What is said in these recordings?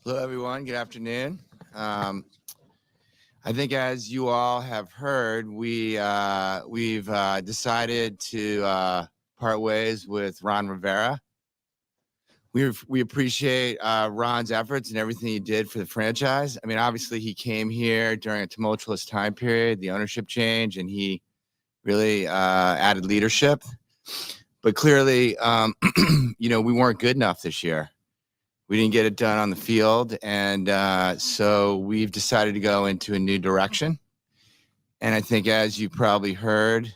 Hello, everyone. Good afternoon. I think, as you all have heard, we've decided to part ways with Ron Rivera. We appreciate Ron's efforts and everything he did for the franchise. I mean, obviously, he came here during a tumultuous time period, the ownership change, and he really added leadership. But clearly, we weren't good enough this year. We didn't get it done on the field, and so we've decided to go into a new direction. And I think, as you probably heard,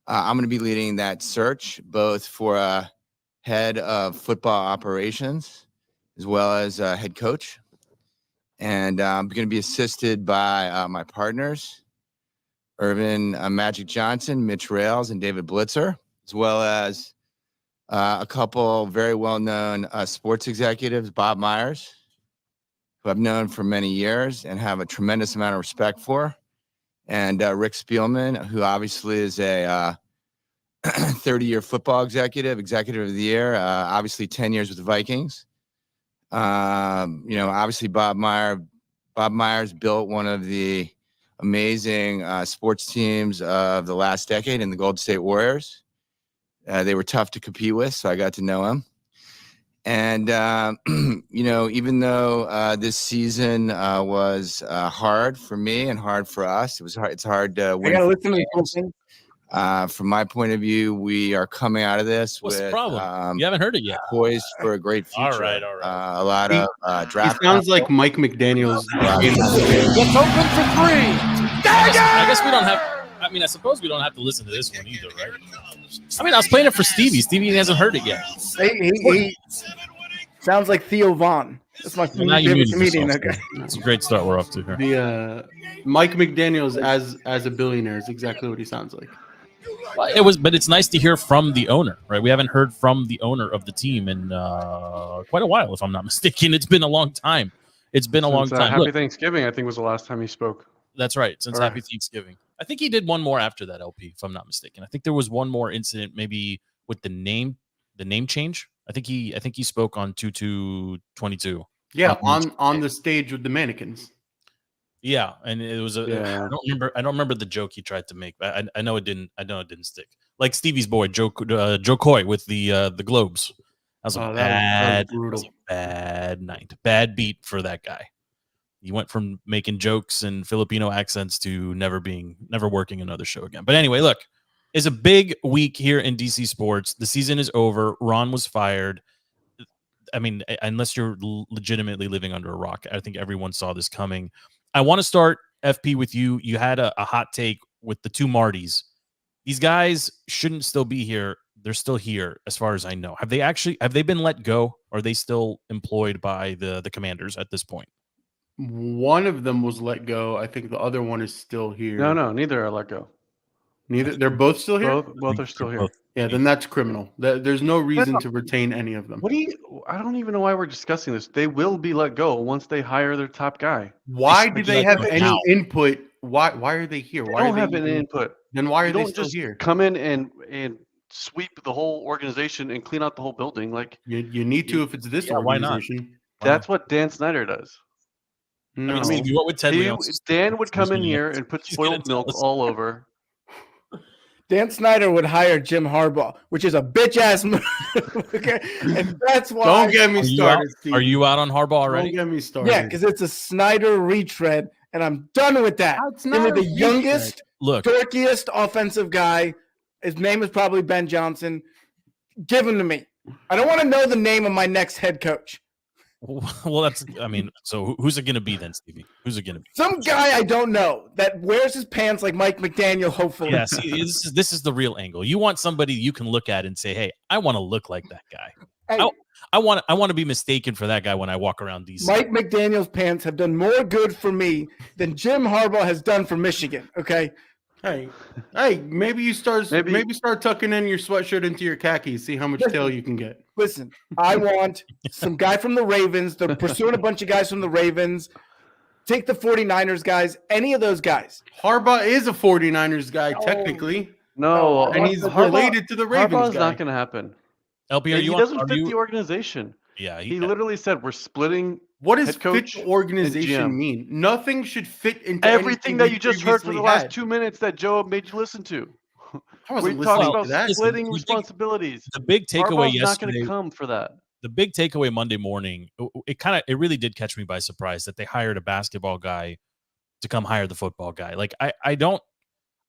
I'm going to be leading that search, both for a head of football operations as well as a head coach. And I'm going to be assisted by my partners, Irvin Magic Johnson, Mitch Rails, and David Blitzer, as well as a couple very well-known sports executives, Bob Myers, who I've known for many years and have a tremendous amount of respect for, and Rick Spielman, who obviously is a 30-year football executive of the year, obviously 10 years with the Vikings. Obviously Bob Myers built one of the amazing sports teams of the last decade in the Golden State Warriors. They were tough to compete with, so I got to know him. And, even though this season was hard for me and hard for us, it's hard to win. I got to listen to the whole thing. From my point of view, we are coming out of this What's with the problem? You haven't heard it yet. Poised for a great future. All right. A lot of draft. He sounds like Mike McDaniel's. Let's open for three. I guess we don't have. I suppose we don't have to listen to this one either, right? I was playing it for Stevie. Stevie hasn't heard it yet. He sounds like Theo Vaughn. That's my favorite comedian. Okay, it's a great start we're off to here. The Mike McDaniel's as a billionaire is exactly what he sounds like. Well, but it's nice to hear from the owner, right? We haven't heard from the owner of the team in quite a while, if I'm not mistaken. It's been a long time. Happy Thanksgiving, I think, was the last time he spoke. That's right. Since Happy Thanksgiving. I think he did one more after that, LP, if I'm not mistaken. I think there was one more incident, maybe with the name change. I think he spoke on 2/2/22. Yeah, on the stage with the mannequins. Yeah, and it was I don't remember the joke he tried to make. But I know it didn't. I know it didn't stick. Like Stevie's boy, Joe Coy with the Globes. That was a bad night. Bad beat for that guy. He went from making jokes and Filipino accents to never working another show again. But anyway, look, it's a big week here in DC sports. The season is over. Ron was fired. Unless you're legitimately living under a rock, I think everyone saw this coming. I want to start, FP, with you. You had a hot take with the two Martys. These guys shouldn't still be here. They're still here, as far as I know. Have they been let go? Or are they still employed by the Commanders at this point? One of them was let go. I think the other one is still here. No, neither are let go. Neither. They're both still here? Both are still here. Yeah, then that's criminal. There's no reason to retain any of them. I don't even know why we're discussing this. They will be let go once they hire their top guy. Why do they have any input? Why are they here? Why don't have any input? Then why are they still just here? Come in and sweep the whole organization and clean out the whole building. Like you need to if it's this organization. Why not? That's what Dan Snyder does. No. Stevie, what would Ted Dan would come in here and put spoiled milk all over. Dan Snyder would hire Jim Harbaugh, which is a bitch-ass move. Okay, and that's why. Don't get me started. Are you out on Harbaugh already? Don't get me started. Yeah, because it's a Snyder retread, and I'm done with that. Give me the youngest, dorkiest offensive guy. His name is probably Ben Johnson. Give him to me. I don't want to know the name of my next head coach. Well, so who's it going to be then, Stevie? Who's it going to be? Some guy I don't know that wears his pants like Mike McDaniel, hopefully. Yeah, see, this is the real angle. You want somebody you can look at and say, hey, I want to look like that guy. Hey, I want to be mistaken for that guy when I walk around DC. Mike McDaniel's pants have done more good for me than Jim Harbaugh has done for Michigan, okay? Hey, maybe start tucking in your sweatshirt into your khakis, see how much tail you can get. Listen, I want some guy from the Ravens. They're pursuing a bunch of guys from the Ravens. Take the 49ers guys, any of those guys. Harbaugh is a 49ers guy, technically. No, and he's related to the Ravens. Harbaugh's not going to happen. LP, he doesn't fit the organization. Yeah, he literally said we're splitting. What does fit the organization mean? Nothing should fit into everything that you just heard for the last 2 minutes that Joe made you listen to. I wasn't we talked listening about to that. splitting responsibilities. The big takeaway Harbaugh's not going yesterday. to come for that. The big takeaway Monday morning, it really did catch me by surprise that they hired a basketball guy to come hire the football guy. Like I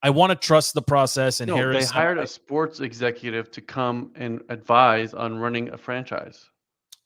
want to trust the process. And No, Harris, they hired a sports executive to come and advise on running a franchise.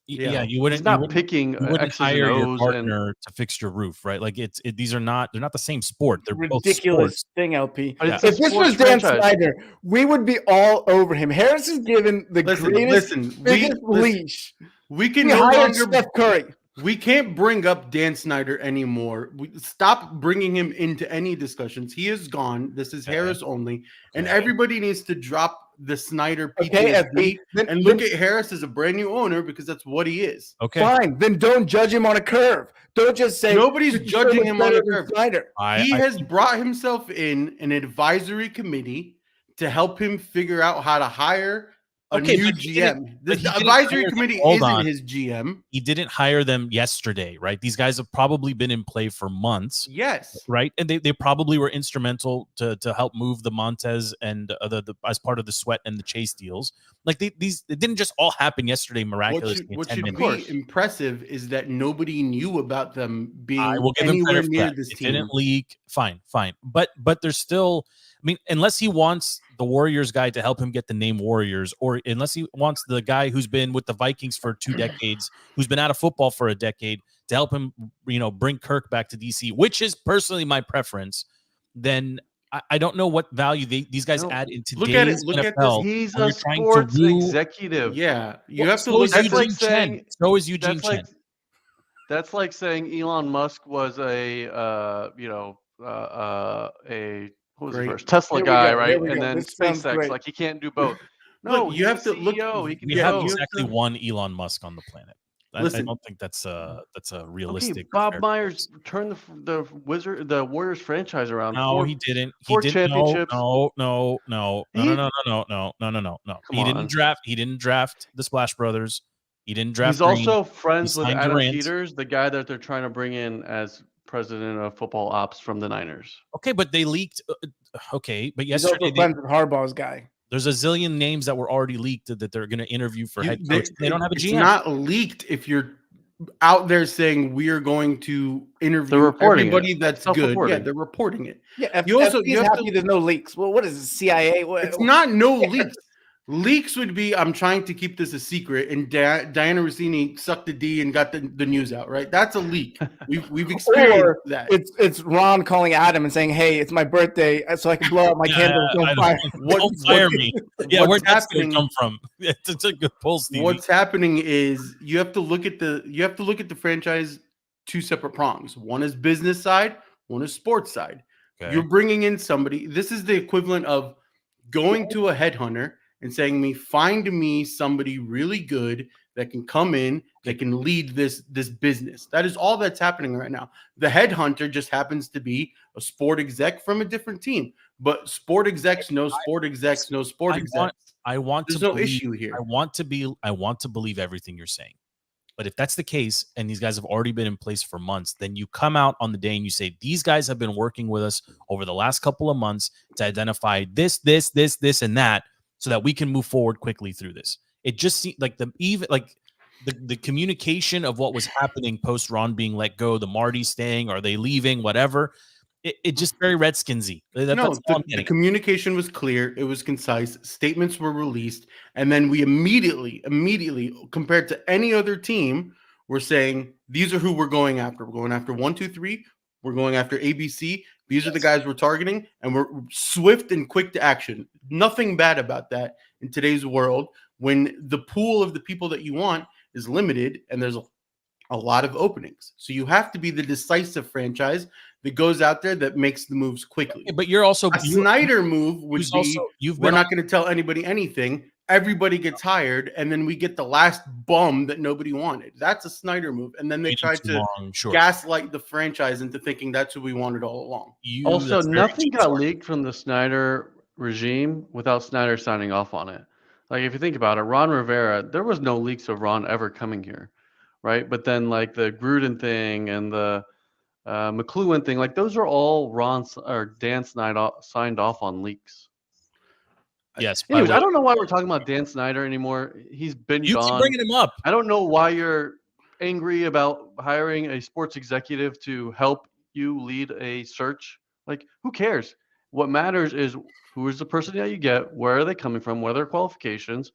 Yeah, you wouldn't. He's not you wouldn't, picking you wouldn't X's hire and your O's partner to fix your roof, right? Like these are not. They're not the same sport. They're ridiculous both sports. thing, LP. But it's If this was Dan franchise. Snyder, we would be all over him. Harris is given the greatest, biggest leash. We can no longer Steph Curry. We can't bring up Dan Snyder anymore. Stop bringing him into any discussions. He is gone. This is Harris only, and everybody needs to drop the Snyder PTSD and look at Harris as a brand new owner because that's what he is. Okay, fine. Then don't judge him on a curve. Don't just say nobody's judging him on a curve. Snyder. He has brought himself in an advisory committee to help him figure out how to hire a new GM. The advisory committee isn't his GM. He didn't hire them yesterday, right? These guys have probably been in play for months. Yes. Right. And they probably were instrumental to help move the Montez and the as part of the Sweat and the Chase deals. Like it didn't just all happen yesterday miraculously. What should be impressive is that nobody knew about them being anywhere near this team. It didn't leak. Fine. But there's still, I mean, unless he wants the Warriors guy to help him get the name Warriors, or unless he wants the guy who's been with the Vikings for 2 decades, who's been out of football for a decade, to help him, bring Kirk back to DC, which is personally my preference, then I don't know what value these guys add in today's NFL. He's a sports executive. Yeah, you have to look. That's like saying so is Eugene Chen. That's like saying Elon Musk was a who was the first Tesla guy, right? And then SpaceX, like he can't do both. No, you have to look. We have exactly one Elon Musk on the planet. I don't think that's a realistic. Okay, Bob Myers turned the Warriors franchise around. No, he didn't. Four championships. No. He didn't draft the Splash Brothers. He didn't draft. He's also friends with Adam Peters, the guy that they're trying to bring in as president of football ops from the Niners. Okay, but they leaked. Okay, but He's yesterday also friends with Harbaugh's guy. There's a zillion names that were already leaked that they're going to interview for head coach. They don't have a GM. It's not leaked if you're out there saying we are going to interview everybody that's good. Yeah, they're reporting it. Yeah, you have happy there's no leaks. Well, what is the CIA? It's not no leaks. Leaks would be I'm trying to keep this a secret, and Diana Rossini sucked the D and got the news out. Right? That's a leak. We've experienced that. It's Ron calling Adam and saying, "Hey, it's my birthday, so I can blow out my candle. Don't fire me." Yeah, where's that going to come from? It's a good pull, Stevie. What's happening is you have to look at the franchise 2 separate prongs. One is business side. One is sports side. Okay. You're bringing in somebody. This is the equivalent of going to a headhunter and saying find me somebody really good that can come in, that can lead this business. That is all that's happening right now. The headhunter just happens to be a sport exec from a different team. But sport execs know sport execs know sport execs. There's no issue here. I want to believe everything you're saying. But if that's the case, and these guys have already been in place for months, then you come out on the day and you say, these guys have been working with us over the last couple of months to identify this, and that, so that we can move forward quickly through this. It just seemed like the communication of what was happening post Ron being let go, the Marty staying, are they leaving, whatever. It just very Redskinsy. The communication was clear. It was concise. Statements were released. And then we immediately, compared to any other team, we're saying, these are who we're going after. We're going after 1, 2, 3. We're going after ABC. These are the guys we're targeting, and we're swift and quick to action. Nothing bad about that in today's world when the pool of the people that you want is limited and there's a lot of openings. So you have to be the decisive franchise that goes out there that makes the moves quickly. Okay, but you're also a Snyder move would be we're not going to tell anybody anything. Everybody gets hired, and then we get the last bum that nobody wanted. That's a Snyder move. And then they tried to gaslight the franchise into thinking that's who we wanted all along. Also, nothing got leaked from the Snyder regime without Snyder signing off on it. Like if you think about it, Ron Rivera, there was no leaks of Ron ever coming here, right? But then like the Gruden thing and the McLuhan thing, like those are all Dan Snyder signed off on leaks. Yes. Anyways, I don't know why we're talking about Dan Snyder anymore. He's been gone. You keep bringing him up. I don't know why you're angry about hiring a sports executive to help you lead a search. Like, who cares? What matters is who is the person that you get, where are they coming from, what are their qualifications,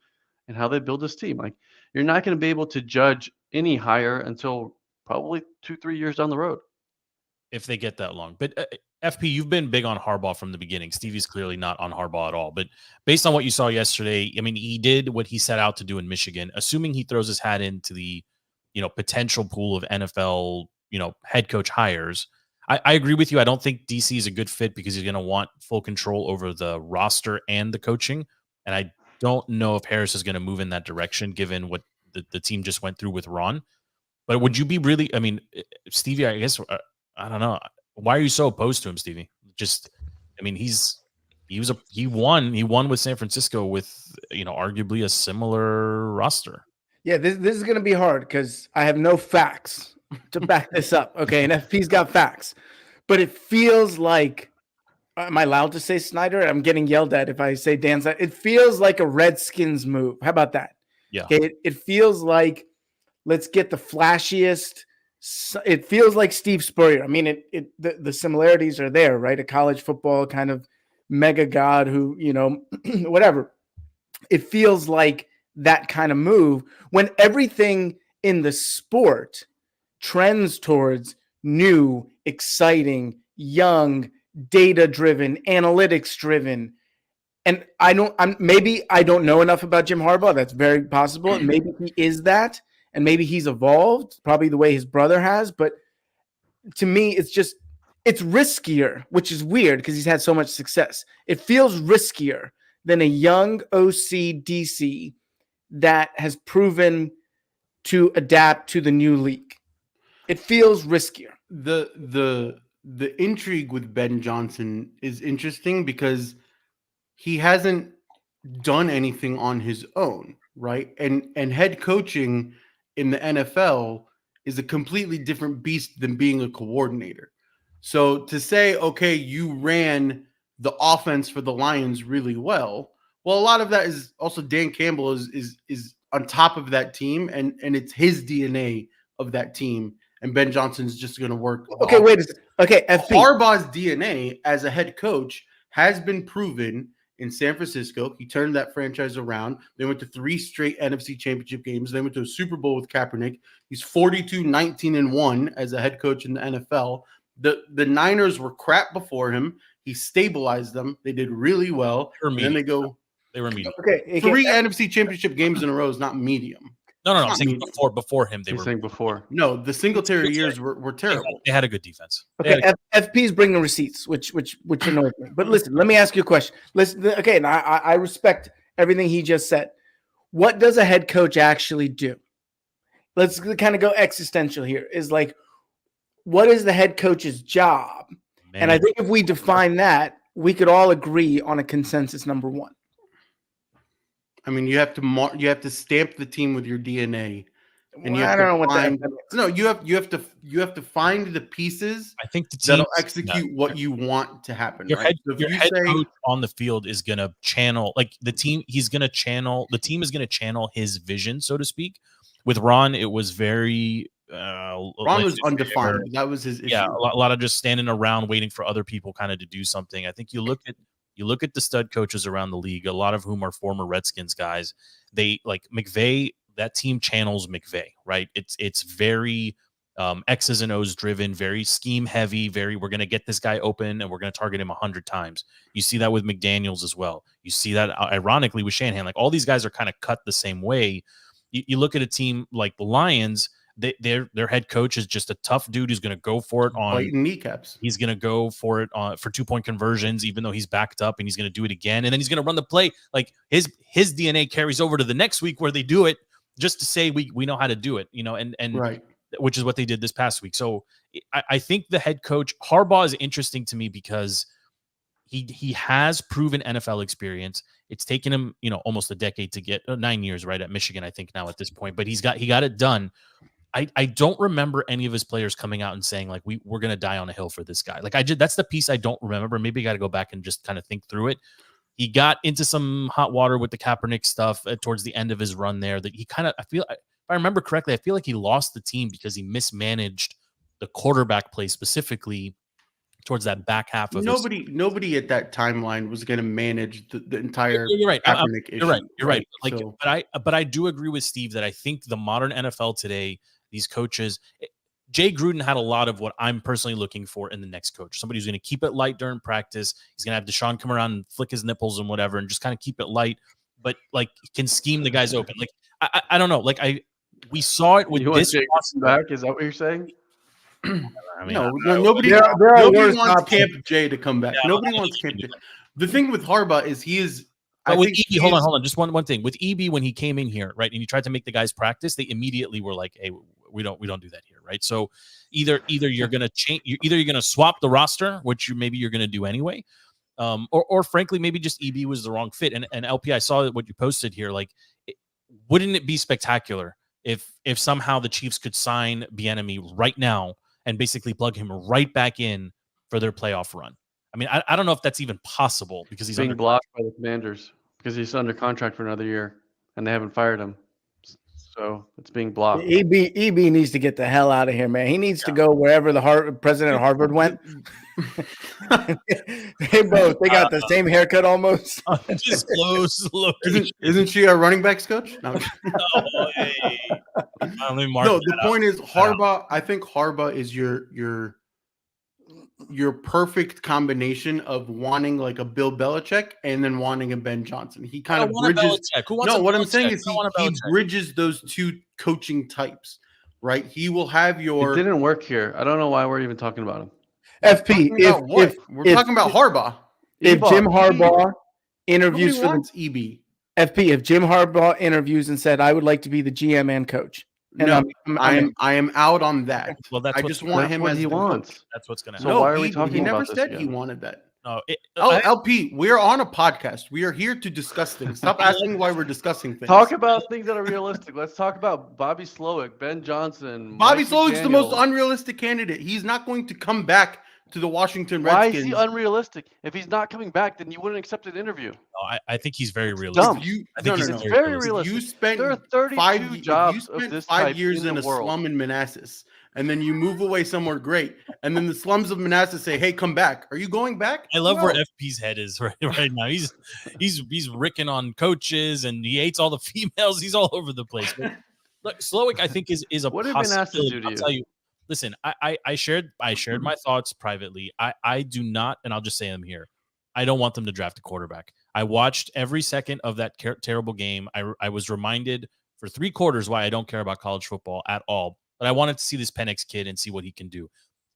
and how they build this team. Like, you're not going to be able to judge any hire until probably 2-3 years down the road. If they get that long. But FP, you've been big on Harbaugh from the beginning. Stevie's clearly not on Harbaugh at all. But based on what you saw yesterday, I mean, he did what he set out to do in Michigan, assuming he throws his hat into the, potential pool of NFL, head coach hires. I agree with you. I don't think DC is a good fit because he's going to want full control over the roster and the coaching. And I don't know if Harris is going to move in that direction, given what the team just went through with Ron. But would you be really, I mean, Stevie, I guess, I don't know. Why are you so opposed to him, Stevie? He won with San Francisco with, arguably a similar roster. Yeah, this is going to be hard because I have no facts to back this up. Okay, and FP's got facts, but it feels like, am I allowed to say Snyder? I'm getting yelled at if I say Dan Snyder. It feels like a Redskins move. How about that? Yeah. Okay, it feels like let's get the flashiest. It feels like Steve Spurrier. I mean, the similarities are there, right? A college football kind of mega god who, whatever. It feels like that kind of move when everything in the sport trends towards new, exciting, young, data-driven, analytics-driven. And maybe I don't know enough about Jim Harbaugh. That's very possible. And maybe he is that. And maybe he's evolved probably the way his brother has. But to me, it's riskier, which is weird because he's had so much success. It feels riskier than a young OC DC that has proven to adapt to the new league. It feels riskier. The intrigue with Ben Johnson is interesting because he hasn't done anything on his own, right? And head coaching in the NFL is a completely different beast than being a coordinator. So to say, okay, you ran the offense for the Lions really well. Well, a lot of that is also Dan Campbell is on top of that team, and it's his DNA of that team. And Ben Johnson's just going to work. Okay, wait a second. Okay, FP. Harbaugh's DNA as a head coach has been proven in San Francisco. He turned that franchise around. They went to 3 straight NFC championship games. They went to a Super Bowl with Kaepernick. He's 42-19-1 as a head coach in the NFL. The Niners were crap before him. He stabilized them. They did really well. And then they were medium. Okay, 3 NFC championship games in a row is not medium. No. I'm saying before him. They were saying before. No, the Singletary years were terrible. They had a good defense. Okay, FP's bringing receipts, which annoys me. But listen, let me ask you a question. Listen, okay, and I respect everything he just said. What does a head coach actually do? Let's kind of go existential here. Is like, what is the head coach's job? Man. And I think if we define that, we could all agree on a consensus number one. I mean, you have to stamp the team with your DNA, and I don't know what that means. No, you have to find the pieces. I think that'll execute what you want to happen. Your right? head coach on the field is going to channel the team. The team is going to channel his vision, so to speak. With Ron, it was very. Ron was undefined. That was his issue. Yeah, a lot of just standing around waiting for other people kind of to do something. I think you look at the stud coaches around the league, a lot of whom are former Redskins guys. They like McVay. That team channels McVay, right? It's very X's and O's driven, very scheme heavy. We're going to get this guy open and we're going to target him 100 times. You see that with McDaniels as well. You see that ironically with Shanahan. Like all these guys are kind of cut the same way. You look at a team like the Lions. Their head coach is just a tough dude who's going to go for it on kneecaps. He's going to go for it for 2-point conversions, even though he's backed up, and he's going to do it again. And then he's going to run the play. Like his DNA carries over to the next week where they do it just to say we know how to do it, and right. Which is what they did this past week. So I think the head coach Harbaugh is interesting to me because He has proven NFL experience. It's taken him, almost a decade to get 9 years right at Michigan, I think now at this point, but he got it done. I don't remember any of his players coming out and saying like we're gonna die on a hill for this guy. Like that's the piece I don't remember. Maybe I got to go back and just kind of think through it. He got into some hot water with the Kaepernick stuff towards the end of his run there. That he kind of, if I remember correctly, I feel like he lost the team because he mismanaged the quarterback play specifically towards that back half of nobody at that timeline was going to manage the entire. You're right. Kaepernick issue, you're right. Like, so. but I do agree with Steve that I think the modern NFL today, these coaches, Jay Gruden had a lot of what I'm personally looking for in the next coach. Somebody who's going to keep it light during practice. He's going to have Deshaun come around and flick his nipples and whatever, and just kind of keep it light, but like can scheme the guys open. Like I don't know. Like we saw it with this back. Is that what you're saying? I mean, nobody wants Camp Jay to come back. Yeah, nobody wants Camp Jay. The thing with Harbaugh is he is. With EB, hold on. Just one thing. With EB, when he came in here, right, and he tried to make the guys practice, they immediately were like, "Hey, we don't do that here," right? So either you're gonna change, you're gonna swap the roster, which maybe you're gonna do anyway, or frankly, maybe just EB was the wrong fit. And LP, I saw what you posted here. Like, wouldn't it be spectacular if somehow the Chiefs could sign Bieniemy right now and basically plug him right back in for their playoff run? I mean, I don't know if that's even possible because he's being blocked by the Commanders because he's under contract for another year and they haven't fired him. So it's being blocked. EB needs to get the hell out of here, man. He needs to go wherever the president of Harvard went. They got the same haircut almost. Disclose. Isn't she a running backs coach? No. The point is Harbaugh. I think Harbaugh is your perfect combination of wanting like a Bill Belichick and then wanting a Ben Johnson. He kind of bridges. What I'm saying is he bridges those two coaching types, right? He will have your. It didn't work here. I don't know why we're even talking about him. FP, we're talking about Harbaugh. If Jim Harbaugh interviews for EB. FP, if Jim Harbaugh interviews and said, "I would like to be the GM and coach," and I am out on that. Well, I just want him as he wants. That's what's going to happen. So why are we talking? He never said he wanted that. No, LP, we're on a podcast. We are here to discuss things. Stop asking why we're discussing things. Talk about things that are realistic. Let's talk about Bobby Slowick, Ben Johnson. Bobby Slowick's the most unrealistic candidate. He's not going to come back to the Washington Redskins. Why is he unrealistic? If he's not coming back, then you wouldn't accept an interview. No, I think he's very realistic. I think he's very realistic. You spent there are 32 jobs of this 5 type years in a slum in Manassas, and then you move away somewhere great, and then the slums of Manassas say, "Hey, come back." Are you going back? I love where FP's head is right now. He's ricking on coaches, and he hates all the females. He's all over the place. But look, Slowick, I think is a what possibility. What have been asked to do to you? I'll tell you. Listen, I shared my thoughts privately. I do not, and I'll just say them here. I don't want them to draft a quarterback. I watched every second of that terrible game. I was reminded for 3 quarters why I don't care about college football at all. But I wanted to see this Penix kid and see what he can do.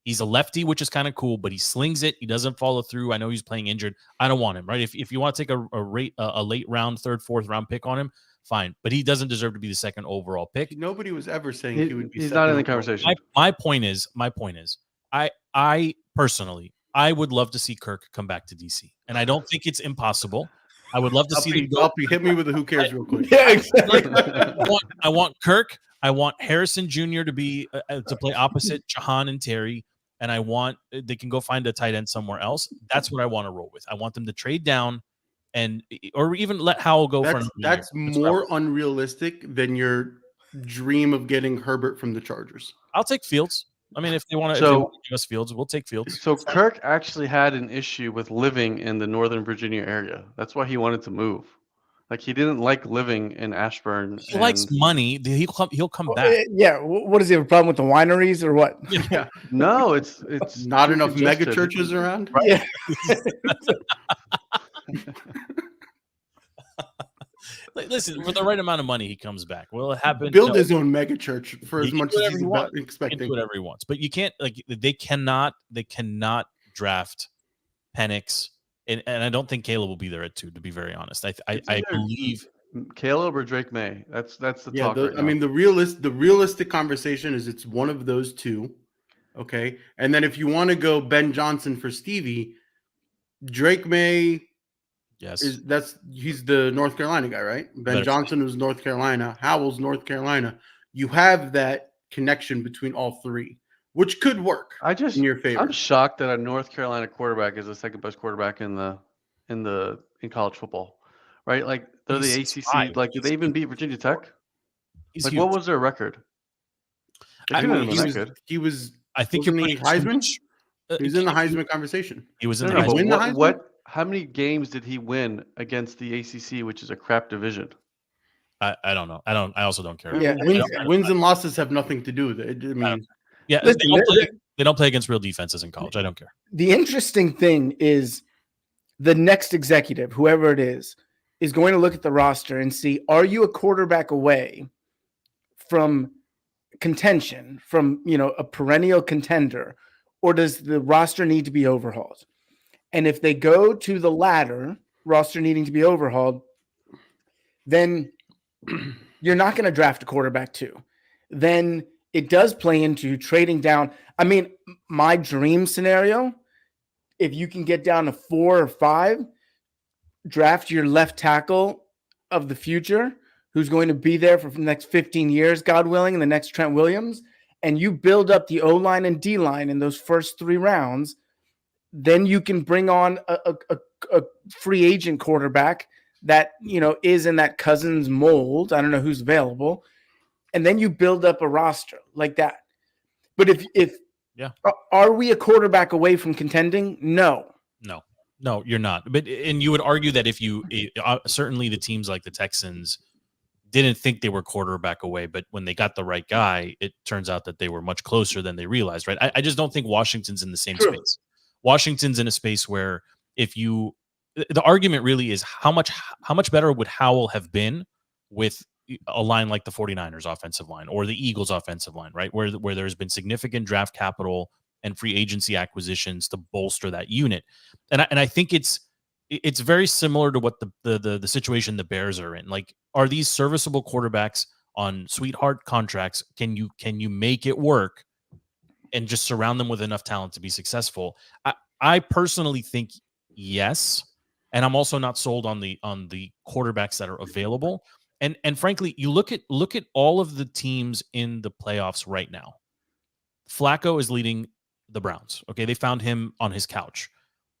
He's a lefty, which is kind of cool, but he slings it. He doesn't follow through. I know he's playing injured. I don't want him, right? If you want to take a late round, 3rd, 4th round pick on him, fine. But he doesn't deserve to be the 2nd overall pick. Nobody was ever saying he would be. He's not in the conversation. My point is, I personally, I would love to see Kirk come back to DC, and I don't think it's impossible. I would love to see them go. Hit me with a who cares real quick. Yeah, exactly. I want Kirk. I want Harrison Jr. to be to play opposite Jahan and Terry, and I want they can go find a tight end somewhere else. That's what I want to roll with. I want them to trade down, or even let Howell go for. That's more unrealistic than your dream of getting Herbert from the Chargers. I'll take Fields. I mean, if they want to give us Fields, we'll take Fields. So Kirk actually had an issue with living in the Northern Virginia area. That's why he wanted to move. Like he didn't like living in Ashburn. He likes money. He'll come back. Yeah. What does he have a problem with the wineries or what? Yeah. No, it's not enough mega churches around. Right? Yeah. Listen, for the right amount of money, he comes back. Will it happen? Build his own mega church for as much as he's expecting. He can do whatever he wants, but you can't. Like they cannot draft Penix, and I don't think Caleb will be there at 2. To be very honest, I believe Caleb or Drake May. That's the talk. I mean, the realistic conversation is it's one of those 2. Okay, and then if you want to go Ben Johnson for Stevie, Drake May. Yes, he's the North Carolina guy, right? Ben Johnson was North Carolina. Howell's North Carolina. You have that connection between all three, which could work in your favor. I'm shocked that a North Carolina quarterback is the second best quarterback in college football, right? Like they're the ACC. Like, did they even beat Virginia Tech? Like, what was their record? He was. I think you're putting Heisman. He was in the Heisman conversation. He was in the Heisman. How many games did he win against the ACC, which is a crap division? I don't know. I also don't care. Yeah, wins and losses have nothing to do with it. I mean, they don't play against real defenses in college. I don't care. The interesting thing is the next executive, whoever it is going to look at the roster and see, are you a quarterback away from contention, from a perennial contender, or does the roster need to be overhauled? And if they go to the latter, roster needing to be overhauled, then you're not going to draft a quarterback too. Then it does play into trading down. I mean, my dream scenario, if you can get down to 4 or 5, draft your left tackle of the future, who's going to be there for the next 15 years, God willing, and the next Trent Williams, and you build up the O-line and D-line in those first 3 rounds, then you can bring on a free agent quarterback that, is in that Cousins mold. I don't know who's available. And then you build up a roster like that. But are we a quarterback away from contending? No, you're not. But and you would argue that if you certainly the teams like the Texans didn't think they were quarterback away, but when they got the right guy, it turns out that they were much closer than they realized. Right? I just don't think Washington's in the same space. Washington's in a space where the argument really is how much better would Howell have been with a line like the 49ers offensive line or the Eagles offensive line, right? Where there's been significant draft capital and free agency acquisitions to bolster that unit. And I think it's very similar to what the situation the Bears are in. Like, are these serviceable quarterbacks on sweetheart contracts? Can you make it work and just surround them with enough talent to be successful? I personally think yes. And I'm also not sold on the quarterbacks that are available. And frankly, you look at all of the teams in the playoffs right now. Flacco is leading the Browns. Okay, they found him on his couch.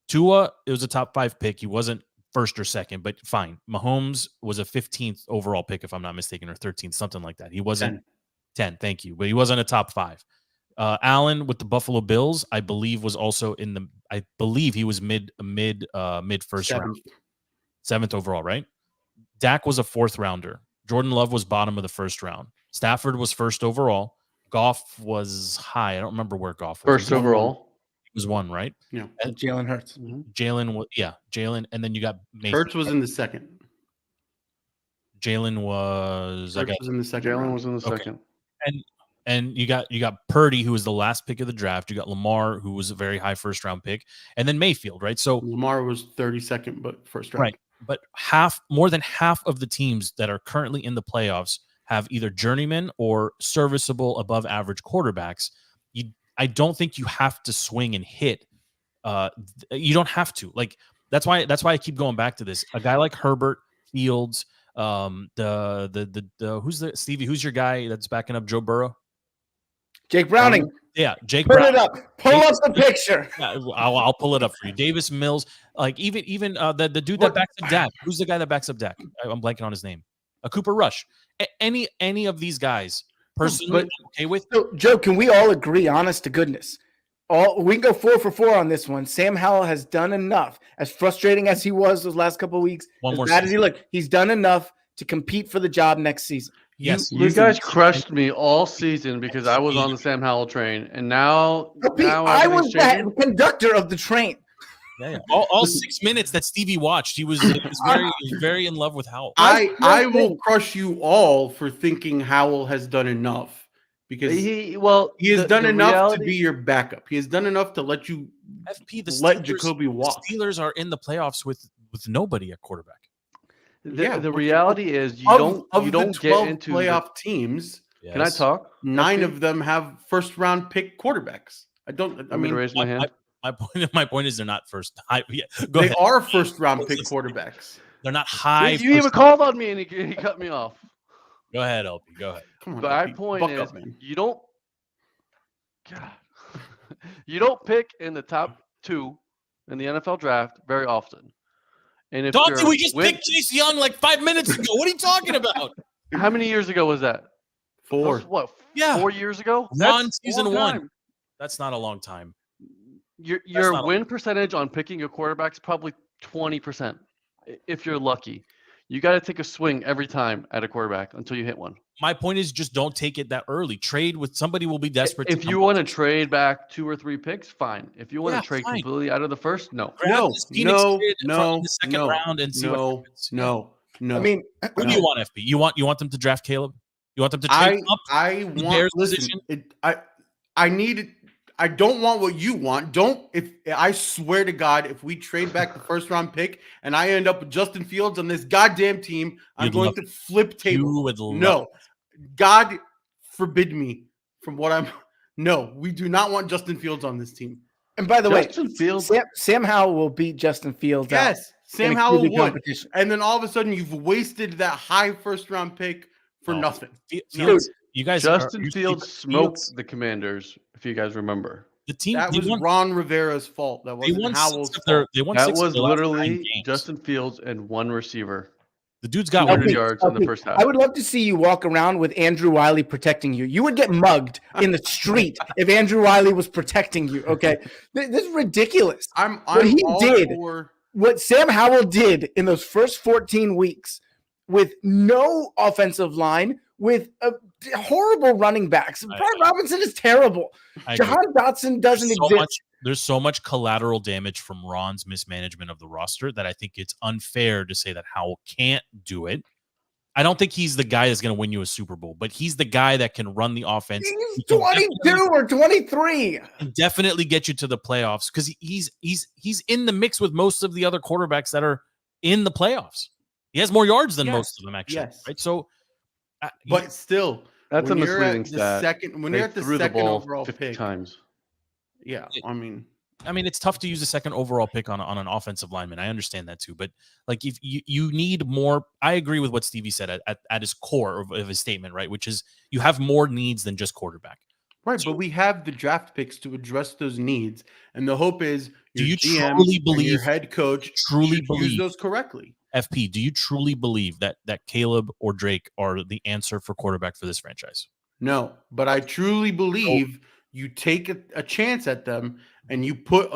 Tua, it was a top 5 pick. He wasn't first or second, but fine. Mahomes was a 15th overall pick, if I'm not mistaken, or 13th, something like that. He wasn't 10. Thank you, but he wasn't a top 5. Allen with the Buffalo Bills, I believe, was also I believe he was mid first round, 7th overall, right? Dak was a 4th rounder. Jordan Love was bottom of the 1st round. Stafford was 1st overall. Goff was high. I don't remember where Goff was. 1st overall. He was 1, right? Yeah. And Jalen Hurts. Jalen. And then you got Mayfield. Hurts was in the 2nd. Jalen was. Hurts was in the 2nd. Jalen was in the 2nd. And you got Purdy, who was the last pick of the draft. You got Lamar, who was a very high 1st round pick, and then Mayfield, right? So Lamar was 32nd, but 1st round. Right. But more than half of the teams that are currently in the playoffs have either journeyman or serviceable above average quarterbacks. I don't think you have to swing and hit. You don't have to. Like, that's why I keep going back to this. A guy like Herbert, Fields, who's Stevie? Who's your guy that's backing up Joe Burrow? Jake Browning. Jake Put Browning. it up. Pull up the picture. I'll pull it up for you. Davis Mills. Like, even the dude that backs up Dak. Who's the guy that backs up Dak? I'm blanking on his name. Cooper Rush. Any of these guys, personally, I'm okay with. So, Joe, can we all agree, honest to goodness? We can go 4 for 4 on this one. Sam Howell has done enough. As frustrating as he was those last couple of weeks, as bad as he looked, he's done enough to compete for the job next season. Yes, you guys crushed me all season because I was on the Sam Howell train, and now I was the conductor of the train. Yeah. All 6 minutes that Stevie watched, he was very in love with Howell. I will crush you all for thinking Howell has done enough, because he has done enough to be your backup. He has done enough to let you let Jacoby walk. The Steelers are in the playoffs with nobody at quarterback. The reality is you don't get into playoff teams. Yes. Can I talk? 9 of them have 1st round pick quarterbacks. I mean, raise my hand. My point is they're not first. They are first round pick quarterbacks. They're not high. You even called on me and he cut me off. Go ahead, LP. Go ahead. Come on, My LP. point Buck is up, man. you don't. God, you don't pick in the top 2 in the NFL draft very often. And if Dante, we just picked Chase Young like 5 minutes ago. What are you talking about? How many years ago was that? 4. What? Yeah. 4 years ago? That's season 1. That's not a long time. Your win percentage on picking a quarterback is probably 20%, if you're lucky. You got to take a swing every time at a quarterback until you hit one. My point is just don't take it that early. Trade with somebody will be desperate. If you want to trade back 2 or 3 picks, fine. If you want to trade completely out of the first, no. No. The second round and see what happens. No. I mean, who do you want, FP? You want them to draft Caleb? You want them to trade up? I want. Listen, I don't want what you want. I swear to God, if we trade back the first round pick and I end up with Justin Fields on this goddamn team, I'm going to flip tables. No, God forbid me from what I'm. No, we do not want Justin Fields on this team. And by the way, Fields, Sam Howell will beat Justin Fields. Yes, Sam Howell would. And then all of a sudden, you've wasted that high first round pick for nothing. Fields, you guys, Justin Fields smoked the Commanders. If you guys remember, the team that was Ron Rivera's fault. That wasn't Howell's fault. That was literally Justin Fields and one receiver. The dude's got 100 yards in the first half. I would love to see you walk around with Andrew Wiley protecting you. You would get mugged in the street if Andrew Wiley was protecting you. Okay, this is ridiculous. What Sam Howell did in those first 14 weeks with no offensive line, with a horrible running backs. Brian Robinson is terrible. Jahan Dotson doesn't exist. There's so much collateral damage from Ron's mismanagement of the roster that I think it's unfair to say that Howell can't do it. I don't think he's the guy that's going to win you a Super Bowl, but he's the guy that can run the offense. He's 22 or 23. And definitely get you to the playoffs because he's in the mix with most of the other quarterbacks that are in the playoffs. He has more yards than most of them, actually. Yes. Right? So, but still, that's a misleading stat. When you're at the second overall pick, times. Yeah, I mean, it's tough to use a second overall pick on an offensive lineman. I understand that too, but like if you need more, I agree with what Stevie said at his core of his statement, right? Which is you have more needs than just quarterback. Right, but we have the draft picks to address those needs, and the hope is you truly believe your head coach use those correctly? FP, do you truly believe that Caleb or Drake are the answer for quarterback for this franchise? No, but I truly believe you take a chance at them and you build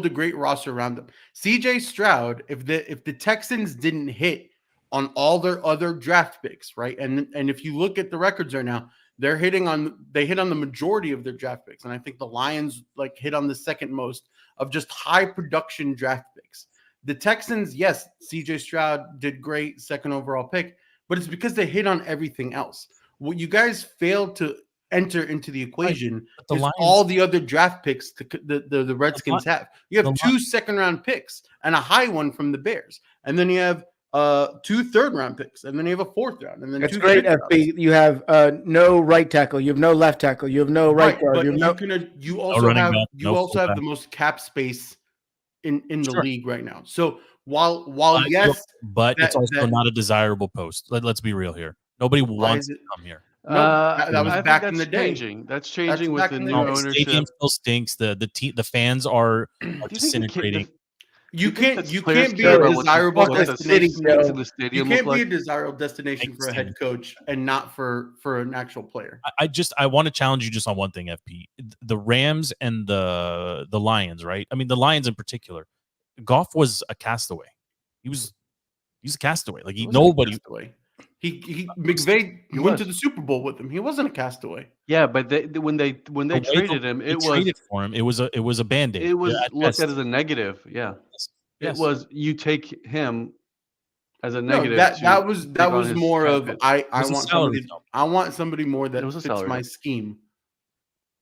a great roster around them. CJ Stroud, if the Texans didn't hit on all their other draft picks, right? And if you look at the records right now, they hit on the majority of their draft picks. And I think the Lions hit on the second most of just high production draft picks. The Texans, yes, CJ Stroud did great, second overall pick, but it's because they hit on everything else. What you guys failed to enter into the equation is all the other draft picks the Redskins have. You have 2 second-round picks and a high one from the Bears. And then you have 2 third-round picks, and then you have a 4th round. And then that's great, FB. You have no right tackle. You have no left tackle. You have no right guard. You also have the most cap space in the league right now. So while yes, but it's also not a desirable post. Let's be real here. Nobody wants to come here. No, that was back in the day. That's changing with the new ownership. The stadium still stinks. The fans are disintegrating. You can't be a desirable destination. You can't be a desirable destination for a head coach and not for an actual player. I want to challenge you just on one thing, FP. The Rams and the Lions, right? I mean, the Lions in particular. Goff was a castaway. He's a castaway. Nobody. McVay went to the Super Bowl with him. He wasn't a castaway. Yeah, but when they traded him, traded for him. It was a Band-Aid. It was looked at as a negative. Yeah, yes. It was. You take him as a negative. That was more of I want somebody more that fits my scheme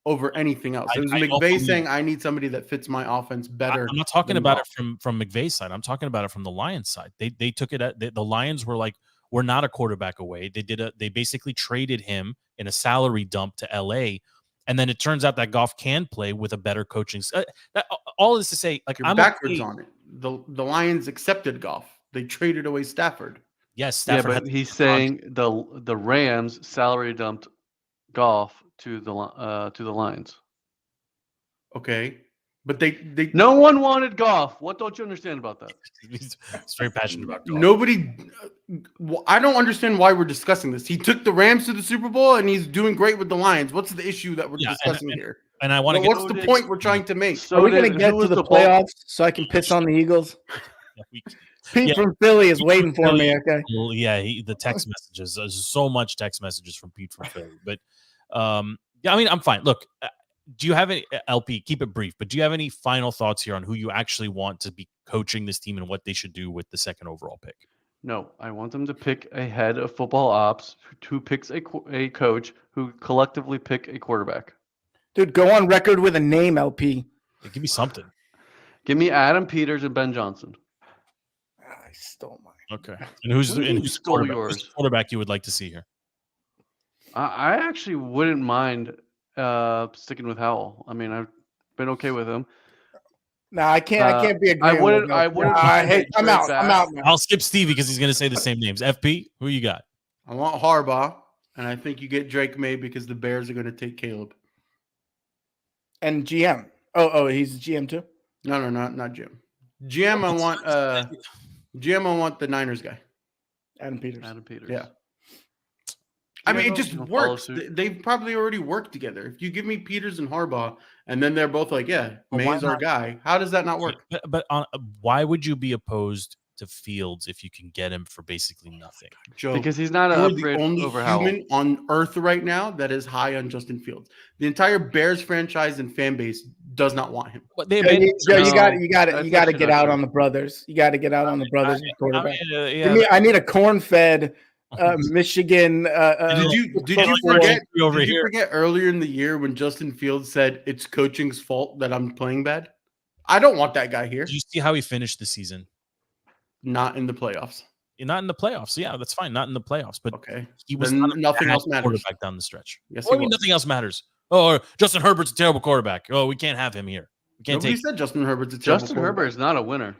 over anything else. It was McVay saying I need somebody that fits my offense better. I'm not talking about it from McVay's side. I'm talking about it from the Lions side. They took it at the Lions were like, we're not a quarterback away. They basically traded him in a salary dump to LA. and then it turns out that Goff can play with a better coaching. All this to say, like, You're backwards on it. The Lions accepted Goff. They traded away Stafford. Yes, Stafford. Yeah, but he's saying the Rams salary dumped Goff to the Lions. Okay, but they no one wanted Goff. What don't you understand about that? He's very passionate about Goff. Nobody. I don't understand why we're discussing this. He took the Rams to the Super Bowl, and he's doing great with the Lions. What's the issue that we're discussing here? And I want to. What's the point we're trying to make? Are we going to get to the playoffs so I can piss on the Eagles? Pete from Philly is waiting for me. Okay. Well, yeah, the text messages. There's so much text messages from Pete from Philly, but yeah, I mean, I'm fine. Look, do you have any LP? Keep it brief, but do you have any final thoughts here on who you actually want to be coaching this team and what they should do with the second overall pick? No, I want them to pick a head of football ops who picks a coach who collectively pick a quarterback. Dude, go on record with a name, LP. Yeah, give me something. Give me Adam Peters and Ben Johnson. I stole mine. Okay. And who's quarterback you would like to see here? I actually wouldn't mind sticking with Howell. I mean, I've been okay with him. No, I can't be agreeing. I wouldn't. I'm out. Now. I'll skip Stevie because he's going to say the same names. FP, who you got? I want Harbaugh, and I think you get Drake May because the Bears are going to take Caleb. And GM. Oh, he's GM too? No, not GM. GM, I want the Niners guy. Adam Peters. Yeah. I mean, it just works. They've probably already worked together. If you give me Peters and Harbaugh, and then they're both like, yeah, May's our guy. How does that not work? But why would you be opposed to Fields if you can get him for basically nothing? Joe, because he's not an upgrade over Howell. Human on earth right now that is high on Justin Fields. The entire Bears franchise and fan base does not want him. You got to get out on the brothers. You got to get out on the brothers quarterback. I need a corn-fed Michigan. Did you forget earlier in the year when Justin Fields said it's coaching's fault that I'm playing bad? I don't want that guy here. Did you see how he finished the season? Not in the playoffs. Not in the playoffs. Yeah, that's fine. Not in the playoffs. But okay, he was nothing else matters. Quarterback down the stretch. Yes, I mean, nothing else matters. Oh, Justin Herbert's a terrible quarterback. Oh, we can't have him here. We can't Nobody said Justin Herbert's a terrible quarterback. Herbert is not a winner.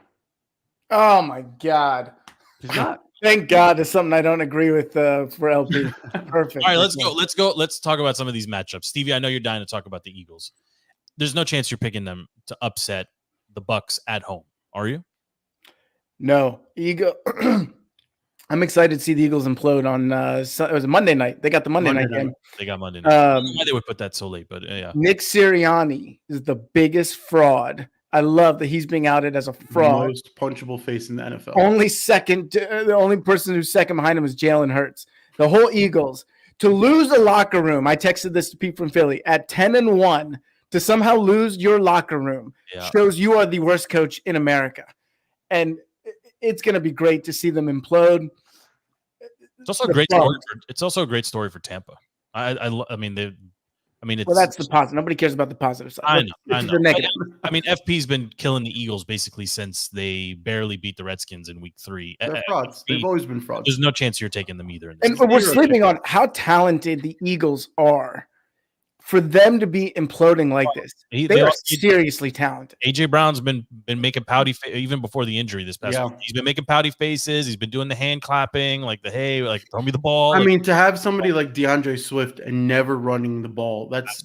Oh my God, he's not. Thank God, there's something I don't agree with for LP. Perfect. All right, let's go. Let's talk about some of these matchups. Stevie, I know you're dying to talk about the Eagles. There's no chance you're picking them to upset the Bucs at home, are you? No, I'm excited to see the Eagles implode on. It was a Monday night. They got the Monday night game. They got Monday night. I don't know why they would put that so late, but yeah. Nick Sirianni is the biggest fraud. I love that he's being outed as a fraud. Most punchable face in the NFL. The only person who's second behind him is Jalen Hurts. The whole Eagles to lose the locker room. I texted this to Pete from Philly at 10-1 to somehow lose your locker room shows you are the worst coach in America, and it's going to be great to see them implode. It's also a great story. It's also a great story for Tampa. I mean, that's the positive. Nobody cares about the positive side. I know. The negative. I mean, FP's been killing the Eagles basically since they barely beat the Redskins in week 3. They're frauds. They've always been frauds. There's no chance you're taking them either. And we're sleeping on how talented the Eagles are. For them to be imploding like this, they are seriously talented. AJ Brown's been making pouty even before the injury this past week. He's been making pouty faces. He's been doing the hand clapping, like the hey, like throw me the ball. I mean, to have somebody like DeAndre Swift and never running the ball, it's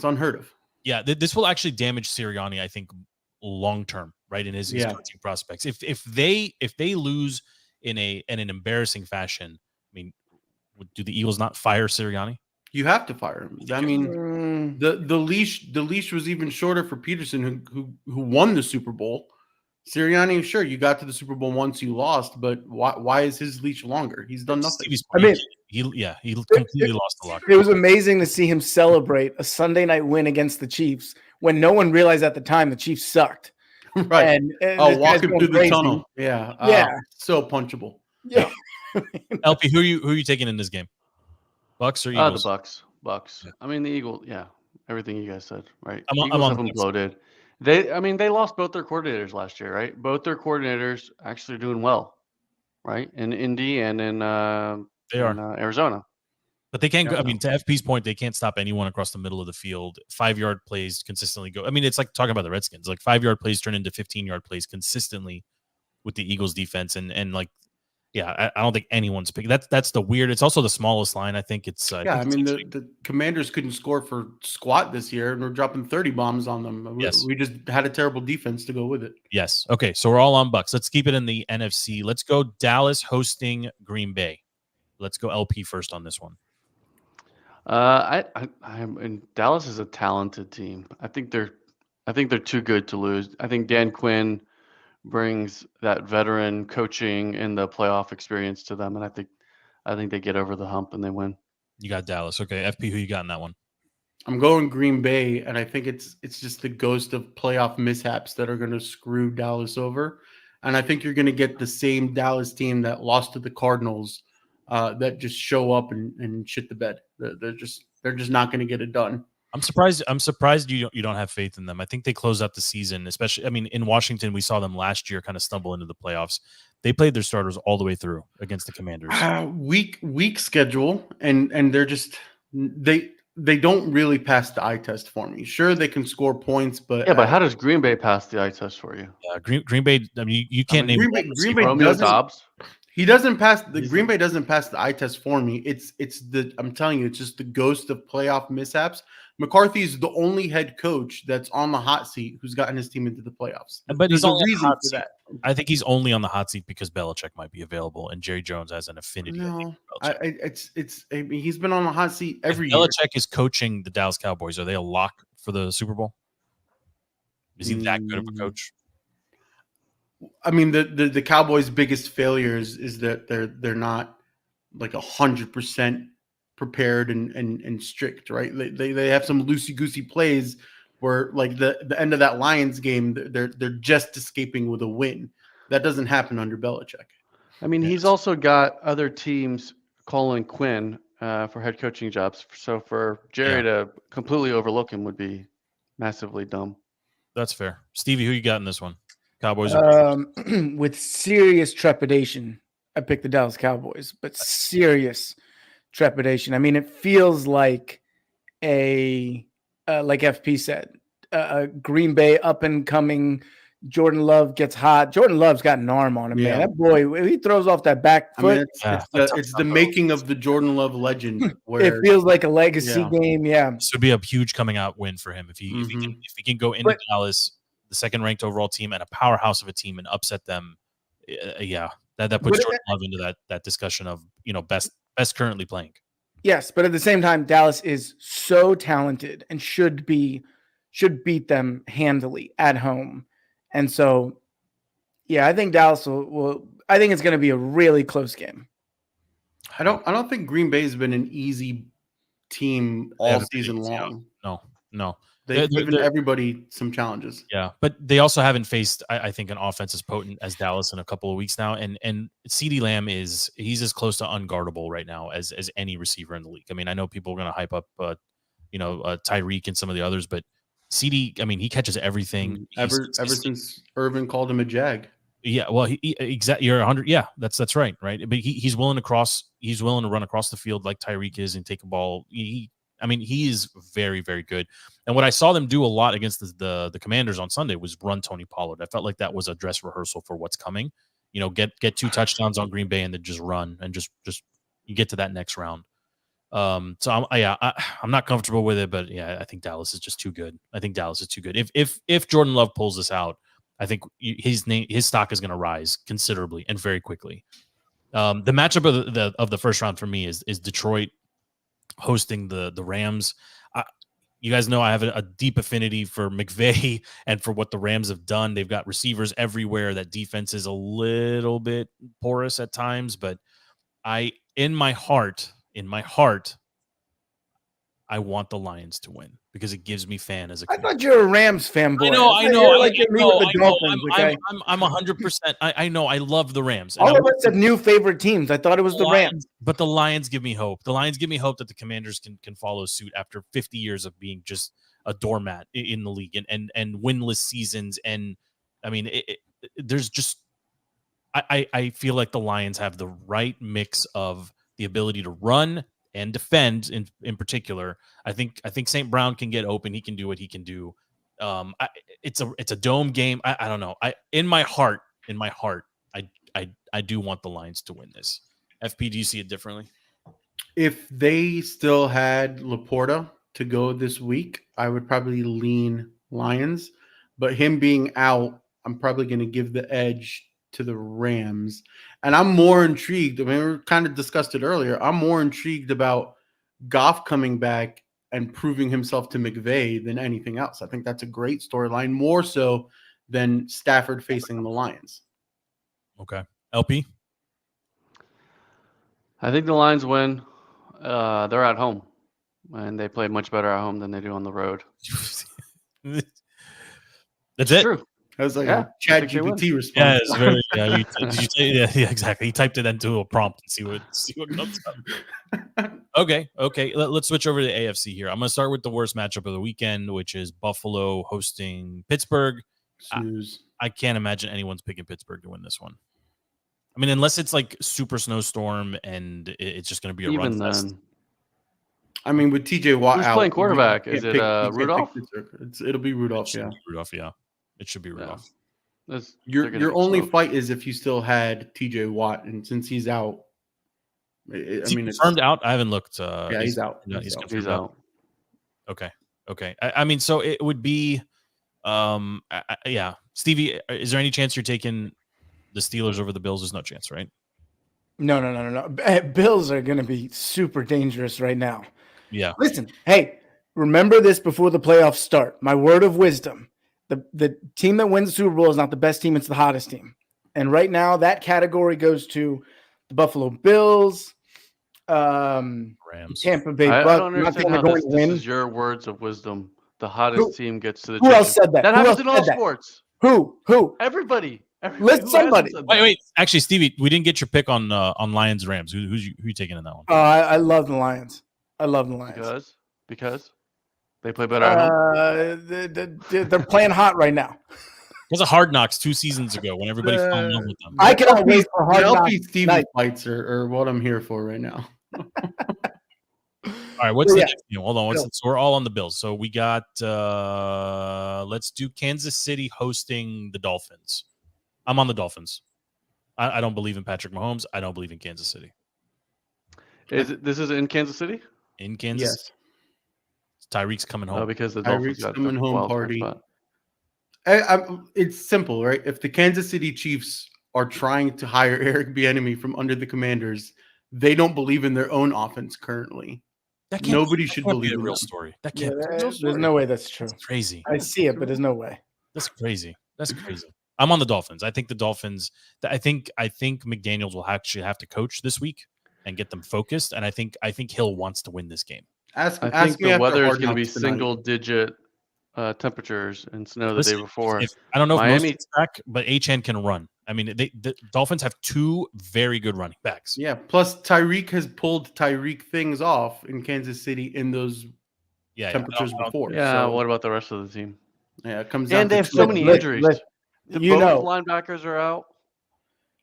unheard of. Yeah, this will actually damage Sirianni, I think, long term, right? In his coaching prospects. If they lose in an embarrassing fashion, I mean, do the Eagles not fire Sirianni? You have to fire him. I mean, the leash was even shorter for Peterson, who won the Super Bowl. Sirianni, sure, you got to the Super Bowl once, you lost, but why is his leash longer? He's done nothing. I mean, he completely lost the locker. It was amazing to see him celebrate a Sunday night win against the Chiefs when no one realized at the time the Chiefs sucked. Right. And walking through the tunnel. Yeah. So punchable. Yeah. LP, who are you taking in this game? Bucks or Eagles? The Bucks. Yeah. I mean, the Eagles. Yeah, everything you guys said, right? I'm have imploded. They lost both their coordinators last year, right? Both their coordinators actually doing well, right? In Indy and in Arizona. But they can't go. I mean, to FP's point, they can't stop anyone across the middle of the field. 5-yard plays consistently go. I mean, it's like talking about the Redskins. Like 5-yard plays turn into 15-yard plays consistently with the Eagles defense. And like, yeah, I don't think anyone's picking. That's the weird. It's also the smallest line. I think it's. I mean, the Commanders couldn't score for squat this year, and we're dropping 30 bombs on them. Yes. We just had a terrible defense to go with it. Yes. Okay, so we're all on Bucks. Let's keep it in the NFC. Let's go Dallas hosting Green Bay. Let's go LP first on this one. And Dallas is a talented team. I think they're too good to lose. I think Dan Quinn brings that veteran coaching and the playoff experience to them, and I think they get over the hump and they win. You got Dallas. Okay, FP, who you got in that one? I'm going Green Bay, and I think it's just the ghost of playoff mishaps that are going to screw Dallas over. And I think you're going to get the same Dallas team that lost to the Cardinals that just show up and shit the bed. They're just not going to get it done. I'm surprised you don't have faith in them. I think they close out the season, especially. I mean, in Washington, we saw them last year kind of stumble into the playoffs. They played their starters all the way through against the Commanders. Weak schedule, and they're just they don't really pass the eye test for me. Sure, they can score points, but but how does Green Bay pass the eye test for you? Yeah, Green Bay. I mean, you can't name Green Bay doesn't. Dobbs. He doesn't pass the Green Bay doesn't pass the eye test for me. I'm telling you, it's just the ghost of playoff mishaps. McCarthy is the only head coach that's on the hot seat who's gotten his team into the playoffs. But there's a reason for that. I think he's only on the hot seat because Belichick might be available and Jerry Jones has an affinity. No, I mean, he's been on the hot seat every year. Belichick is coaching the Dallas Cowboys. Are they a lock for the Super Bowl? Is he that good of a coach? I mean, the Cowboys' biggest failures is that they're not like 100% prepared and strict, right? They have some loosey-goosey plays where, like the end of that Lions game, they're just escaping with a win. That doesn't happen under Belichick. I mean, he's also got other teams calling Quinn for head coaching jobs. So for Jerry to completely overlook him would be massively dumb. That's fair. Stevie, who you got in this one? Cowboys. With serious trepidation, I picked the Dallas Cowboys, but serious trepidation. I mean, it feels like like FP said, Green Bay up and coming. Jordan Love gets hot. Jordan Love's got an arm on him, man. That boy, he throws off that back foot. I mean, it's the making of the Jordan Love legend. Where it feels like a legacy game. Yeah, this would be a huge coming out win for him if he can go into Dallas, the second ranked overall team and a powerhouse of a team, and upset them. That puts Jordan Love into that discussion of best currently playing. Yes, but at the same time, Dallas is so talented and should beat them handily at home. And so, I think Dallas will. I think it's going to be a really close game. I don't think Green Bay has been an easy team all season long. No. They've given everybody some challenges. Yeah, but they also haven't faced, I think, an offense as potent as Dallas in a couple of weeks now. And CeeDee Lamb he's as close to unguardable right now as any receiver in the league. I mean, I know people are going to hype up, Tyreek and some of the others, but CeeDee, I mean, he catches everything. Ever since Irvin called him a jag. Yeah, well, exactly. You're 100. Yeah, that's right. But he's willing to run across the field like Tyreek is and take a ball. He is very, very good. And what I saw them do a lot against the Commanders on Sunday was run Tony Pollard. I felt like that was a dress rehearsal for what's coming. Get 2 touchdowns on Green Bay and then just run and just you get to that next round. So I'm not comfortable with it, but I think Dallas is just too good. I think Dallas is too good. If Jordan Love pulls this out, I think his stock is going to rise considerably and very quickly. The matchup of the first round for me is Detroit hosting the Rams. You guys know I have a deep affinity for McVay and for what the Rams have done. They've got receivers everywhere. That defense is a little bit porous at times, but in my heart, I want the Lions to win because it gives me fan as a coach. I thought you were a Rams fanboy. I know. I'm 100%. I know. I love the Rams. All of us have new favorite teams. I thought it was the Rams. But the Lions give me hope. The Lions give me hope that the Commanders can follow suit after 50 years of being just a doormat in the league and winless seasons. And I mean, there's just I feel like the Lions have the right mix of the ability to run and defend in particular. I think St. Brown can get open. He can do what he can do. It's a dome game. I don't know. In my heart, I do want the Lions to win this. FP, do you see it differently? If they still had Laporta to go this week, I would probably lean Lions. But him being out, I'm probably going to give the edge to the Rams. And I'm more intrigued. I mean, we kind of discussed it earlier. I'm more intrigued about Goff coming back and proving himself to McVay than anything else. I think that's a great storyline, more so than Stafford facing the Lions. Okay. LP? I think the Lions win. They're at home, and they play much better at home than they do on the road. That's It's it. true. That was like Yeah, a Chat GPT response. Yeah, it's very. Yeah, did you say? Yeah, exactly. He typed it into a prompt and see what comes up. Okay. Let's switch over to the AFC here. I'm going to start with the worst matchup of the weekend, which is Buffalo hosting Pittsburgh. I can't imagine anyone's picking Pittsburgh to win this one. I mean, unless it's like super snowstorm and it's just going to be a run fest. I mean, with TJ Watt Who's out, playing quarterback? Is it Rudolph? It'll be Rudolph. Yeah, Rudolph. Yeah, it should be Rudolph. Your only fight is if you still had TJ Watt, and since he's out, Is he confirmed out? I haven't looked. Yeah, he's out. He's out. Okay. I mean, so it would be, yeah. Stevie, is there any chance you're taking the Steelers over the Bills? There's no chance, right? No. Bills are going to be super dangerous right now. Yeah. Listen, hey, remember this before the playoffs start. My word of wisdom. The team that wins the Super Bowl is not the best team. It's the hottest team. And right now that category goes to the Buffalo Bills, Rams, Tampa Bay Bucks. I don't understand how this is your words of wisdom. The hottest team gets to the Who else said that? That happens in all sports. Who? Everybody. List somebody. Wait. Actually, Stevie, we didn't get your pick on Lions Rams. Who you taking in that one? I love the Lions. Because they play better at home. They're playing hot right now. There's a Hard Knocks 2 seasons ago when everybody fell in love with them. I cannot wait for Hard Knocks. Stevie fights are what I'm here for right now. All right, what's the next game? Hold on. So we're all on the Bills. So we got let's do Kansas City hosting the Dolphins. I'm on the Dolphins. I don't believe in Patrick Mahomes. I don't believe in Kansas City. This is in Kansas City? In Kansas? Yes. Tyreek's coming home. Oh, because the Dolphins got coming home party. Spot. It's simple, right? If the Kansas City Chiefs are trying to hire Eric Bieniemy from under the Commanders, they don't believe in their own offense currently. Nobody should believe in a real story. That can't. There's no way that's true. That's crazy. I see it, but there's no way. That's crazy. I'm on the Dolphins. I think the Dolphins. I think McDaniels will actually have to coach this week and get them focused. And I think Hill wants to win this game. I think the weather is going to be single-digit temperatures and snow the day before. I don't know if Miami's back, but HN can run. I mean, the Dolphins have 2 very good running backs. Yeah, plus Tyreek has pulled Tyreek things off in Kansas City in those temperatures before. Yeah, what about the rest of the team? Yeah, it comes down and they have so many injuries. Both linebackers are out.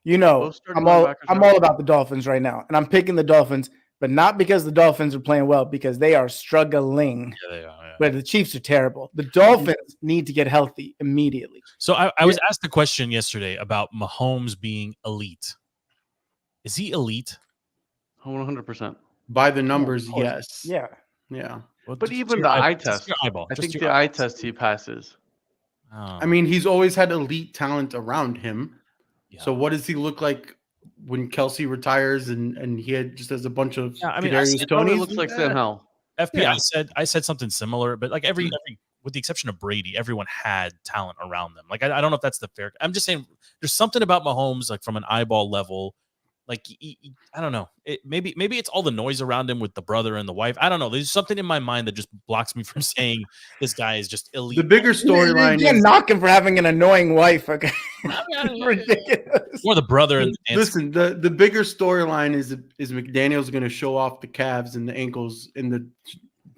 I'm all about the Dolphins right now, and I'm picking the Dolphins, but not because the Dolphins are playing well, because they are struggling. Yeah, they are. Yeah. But the Chiefs are terrible. The Dolphins need to get healthy immediately. So I was asked a question yesterday about Mahomes being elite. Is he elite? 100%. By the numbers, yes. Yeah. Well, but even the eye test, I think the eye test he passes. I mean, he's always had elite talent around him. Yeah. So what does he look like when Kelsey retires and he just has a bunch of Kadarius Toney? Looks like Sam Howell. FP, I said something similar, but like every with the exception of Brady, everyone had talent around them. Like I don't know if that's the fair. I'm just saying there's something about Mahomes, like from an eyeball level. Like I don't know. Maybe it's all the noise around him with the brother and the wife. I don't know. There's something in my mind that just blocks me from saying this guy is just elite. The bigger storyline is knock him for having an annoying wife. Okay, ridiculous. Or the brother and the listen. The bigger storyline is McDaniel's going to show off the calves and the ankles in the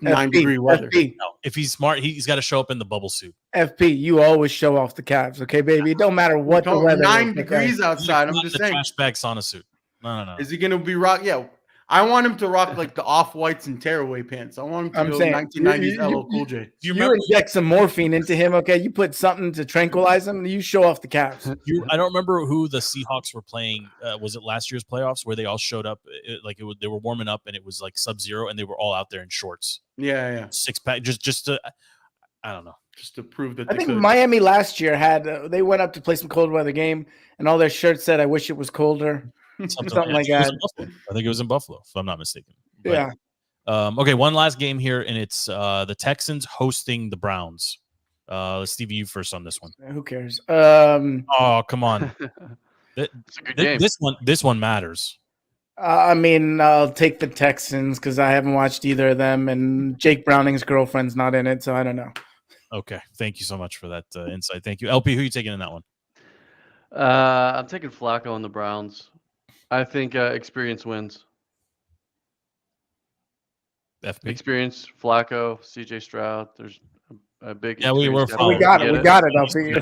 9-degree weather. No, if he's smart, he's got to show up in the bubble suit. FP, you always show off the calves, okay, baby? It don't matter what the weather. 9 degrees outside. I'm just saying. Flashback sauna suit. No. Is he going to be rock? Yeah. I want him to rock like the off-whites and tearaway pants. I want him to go 1990s LL Cool J. You inject some morphine into him, okay? You put something to tranquilize him, you show off the calves. I don't remember who the Seahawks were playing. Was it last year's playoffs where they all showed up? They were warming up and it was like sub-zero and they were all out there in shorts. Yeah. 6-pack, just to, I don't know. Just to prove that I think Miami last year had they went up to play some cold weather game and all their shirts said, "I wish it was colder." Something like that. I think it was in Buffalo, if I'm not mistaken. But, yeah. Okay, one last game here, and it's the Texans hosting the Browns. Stevie, you first on this one. Who cares? Oh, come on. It's a good game. This one matters. I mean, I'll take the Texans because I haven't watched either of them, and Jake Browning's girlfriend's not in it, so I don't know. Okay, thank you so much for that insight. Thank you. LP, who are you taking in that one? I'm taking Flacco and the Browns. I think experience wins. FP? Experience, Flacco, CJ Stroud. There's a big. Yeah, we got it. We got it. I'll see you.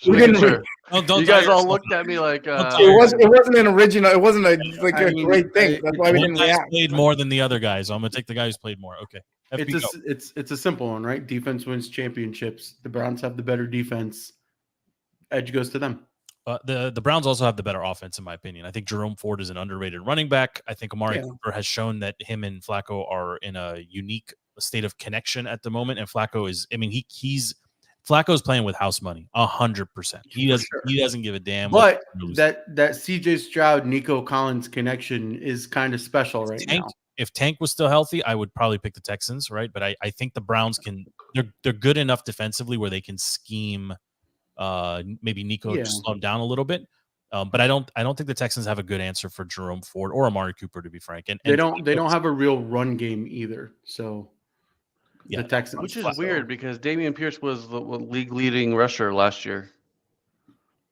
You guys all looked at me like it wasn't an original. It wasn't a great thing. That's why we didn't react. Played more than the other guys. So I'm gonna take the guy who's played more. Okay. It's a simple one, right? Defense wins championships. The Browns have the better defense. Edge goes to them. The Browns also have the better offense, in my opinion. I think Jerome Ford is an underrated running back. I think Amari Cooper has shown that him and Flacco are in a unique state of connection at the moment. And Flacco is, I mean, Flacco's playing with house money, 100%. He doesn't give a damn. But that CJ Stroud, Nico Collins connection is kind of special now. If Tank was still healthy, I would probably pick the Texans, right? But I think the Browns they're good enough defensively where they can scheme. Maybe Nico just slow him down a little bit, but I don't think the Texans have a good answer for Jerome Ford or Amari Cooper, to be frank. And they don't have a real run game either. So the Texans, which is weird because Dameon Pierce was the league leading rusher last year.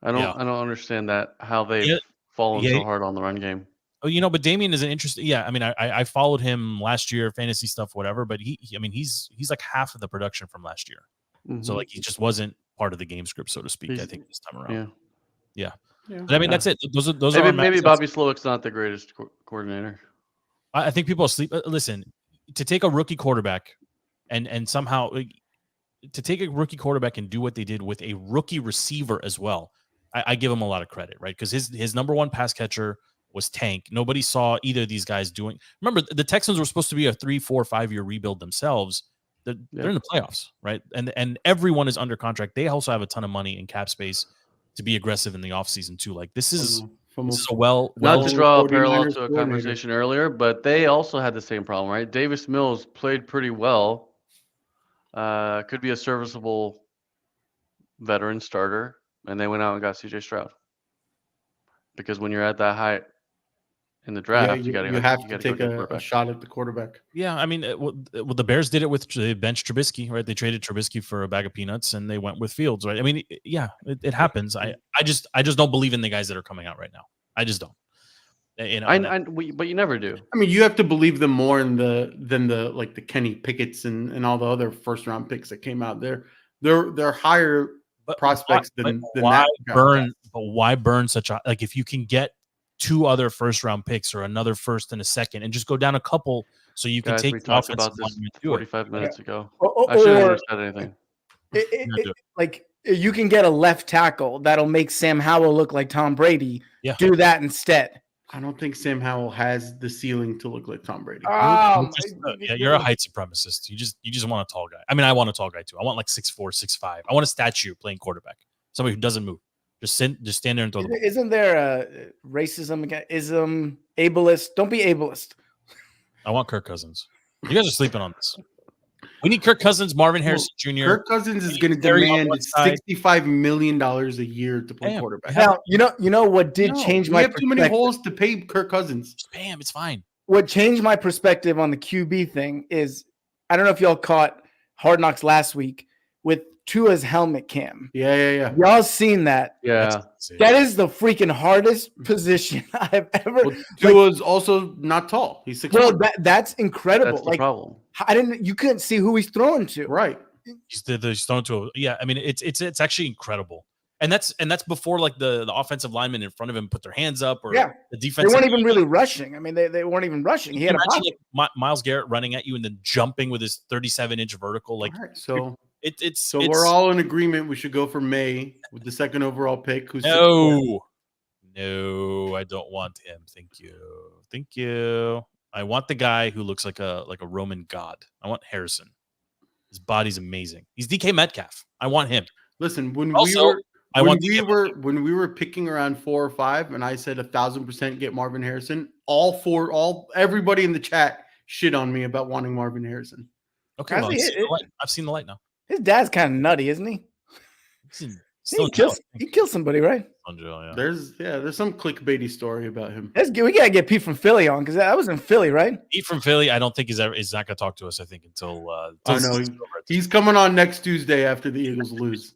I don't understand that how they've fallen so hard on the run game. Oh, but Dameon is an interesting. Yeah, I mean, I followed him last year, fantasy stuff, whatever. But he's like half of the production from last year. Mm-hmm. So like he just wasn't part of the game script, so to speak. I think this time around. Yeah. But I mean, that's it. Those are maybe Bobby Slowick's not the greatest coordinator. I think people sleep. Listen, to take a rookie quarterback and somehow to take a rookie quarterback and do what they did with a rookie receiver as well, I give him a lot of credit, right? Because his number one pass catcher was Tank. Nobody saw either of these guys doing. Remember, the Texans were supposed to be a 3, 4, 5 year rebuild themselves. They're in the playoffs, right? And everyone is under contract. They also have a ton of money in cap space to be aggressive in the offseason too. Like this is a well not to draw a parallel to a conversation earlier, but they also had the same problem, right? Davis Mills played pretty well. Could be a serviceable veteran starter, and they went out and got CJ Stroud. Because when you're at that height in the draft, you have to take a shot at the quarterback. Yeah, I mean, the Bears did it with the bench Trubisky, right? They traded Trubisky for a bag of peanuts, and they went with Fields, right? I mean, it happens. I just don't believe in the guys that are coming out right now. I just don't. But you never do. I mean, you have to believe them more than the Kenny Pickett's and all the other first round picks that came out there. They're higher prospects than why that. But why burn such a if you can get 2 other first round picks or another first and a second and just go down a couple so you can take we talked about this 45 minutes ago. I shouldn't have said anything. You can get a left tackle that'll make Sam Howell look like Tom Brady. Yeah. Do that instead. I don't think Sam Howell has the ceiling to look like Tom Brady. You're a height supremacist. You just want a tall guy. I mean, I want a tall guy too. I want like 6'4", 6'5". I want a statue playing quarterback. Somebody who doesn't move. Just stand there and throw the ball. Isn't there a racism, ableist? Don't be ableist. I want Kirk Cousins. You guys are sleeping on this. We need Kirk Cousins, Marvin Harrison Jr. Kirk Cousins is going to demand $65 million a year to play quarterback. Now, you know what did change my perspective? We have too many holes to pay Kirk Cousins. Just pay him. It's fine. What changed my perspective on the QB thing is, I don't know if y'all caught Hard Knocks last week with Tua's helmet cam. Yeah. Y'all seen that? Yeah. That is the freaking hardest position I've ever. Well, Tua's also not tall. He's 6'1". Well, that's incredible. That's the problem. You couldn't see who he's throwing to. Right. He's thrown to I mean, it's actually incredible. And that's before like the offensive linemen in front of him put their hands up, or the defense. They weren't even really rushing. I mean, they weren't even rushing. He had a pocket. Like Myles Garrett running at you and then jumping with his 37-inch vertical. Like, all right, so it's we're all in agreement. We should go for May with the 2nd overall pick. Who's No, I don't want him. Thank you. I want the guy who looks like a Roman god. I want Harrison. His body's amazing. He's DK Metcalf. I want him. Listen, when we were picking around 4 or 5, and I said 1,000% get Marvin Harrison, everybody in the chat shit on me about wanting Marvin Harrison. Okay, well, I've seen the light now. His dad's kind of nutty, isn't he? He killed somebody, right? Yeah. There's some clickbaity story about him. We gotta get Pete from Philly on, because that was in Philly, right? Pete from Philly, I don't think is not gonna talk to us. I think until he's coming on next Tuesday after the Eagles lose.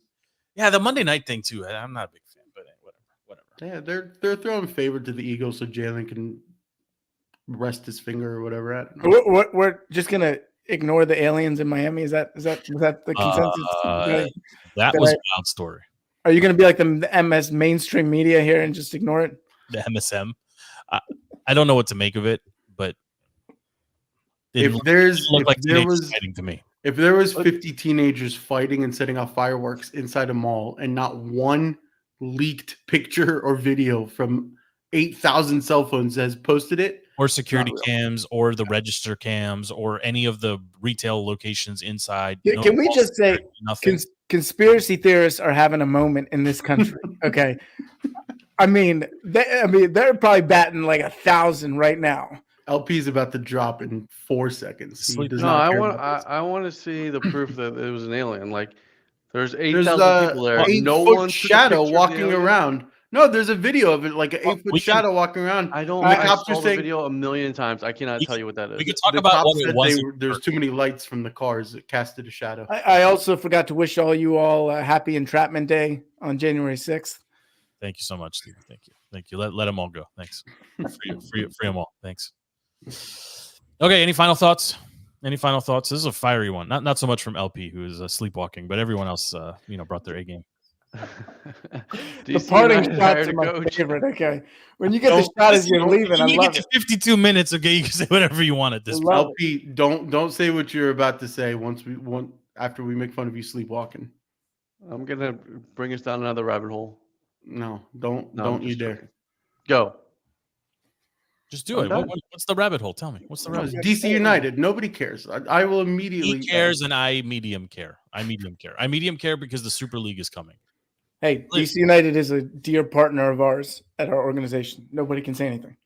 Yeah, the Monday night thing too. I'm not a big fan, but whatever. Yeah, they're throwing favor to the Eagles so Jalen can rest his finger or whatever. We're just gonna ignore the aliens in Miami. Is that the consensus? That was a wild story. Are you going to be like the MS mainstream media here and just ignore it? The MSM. I don't know what to make of it, but if there was 50 teenagers fighting and setting off fireworks inside a mall, and not one leaked picture or video from 8,000 cell phones has posted it, or security cams, or the register cams, or any of the retail locations inside. Can we just say conspiracy theorists are having a moment in this country? Okay, I mean they're probably batting like 1,000 right now. LP is about to drop in 4 seconds. I want to see the proof that it was an alien. Like, there's 8,000 people there. No one shadow walking around. No, there's a video of it, like an 8-foot shadow walking around. I saw the video a million times. I cannot tell you what that is. We could talk about what it was. There's too many lights from the cars that casted a shadow. I also forgot to wish you all a happy Entrapment Day on January 6th. Thank you so much, Steve. Thank you. Let them all go. Thanks. Free them all. Thanks. Okay. Any final thoughts? This is a fiery one. Not so much from LP, who is sleepwalking, but everyone else, brought their A game. The parting shots are my favorite. Okay, when you get the shot as you're leaving, I love it. 52 minutes. Okay, you can say whatever you want at this point. LP, don't say what you're about to say after we make fun of you sleepwalking. I'm gonna bring us down another rabbit hole. No, don't you dare. Go. Just do it. What's the rabbit hole? Tell me. What's the rabbit hole? DC United. Nobody cares. I will immediately. He cares, and I medium care. I medium care because the Super League is coming. Hey, DC United is a dear partner of ours at our organization. Nobody can say anything.